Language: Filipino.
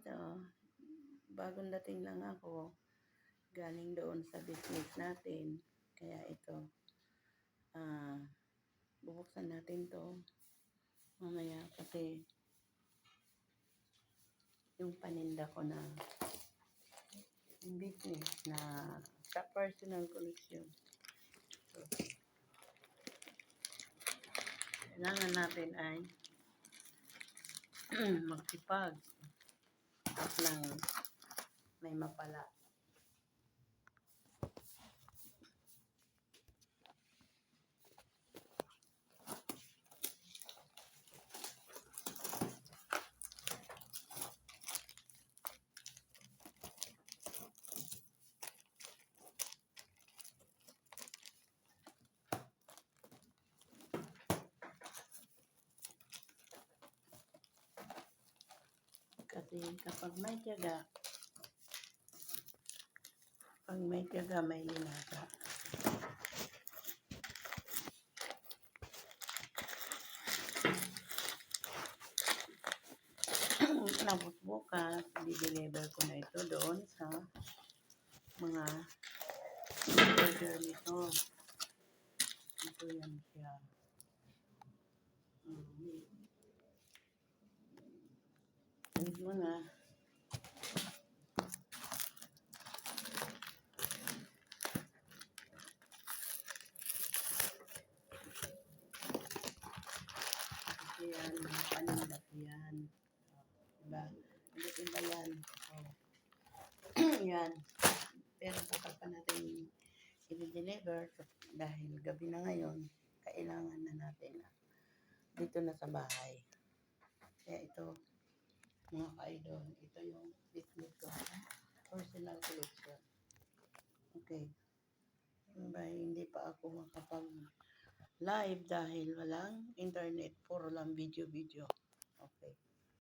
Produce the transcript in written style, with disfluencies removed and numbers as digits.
ito, bagong dating lang ako. Galing doon sa business natin. Kaya ito, bubuksan natin to mamaya kasi yung paninda ko na yung business na sa personal collection. So, kailangan natin ay magsipag at lang may mapala. Kasi kapag may tiyaga, may linasa. Tapos bukas, di-deliver ko na ito doon sa mga order nito. Ito yan siya. Alis mo na. Yan, paninda ko yan. Diba? Iba yan. Yan. Pero kapag pa natin i-deliver, dahil gabi na ngayon, kailangan na natin dito na sa bahay. Kaya ito, mga ka-idol, ito yung business ko. Personal collection. Okay. Diba, hindi pa ako makapag-live dahil walang internet. Puro lang video. Okay.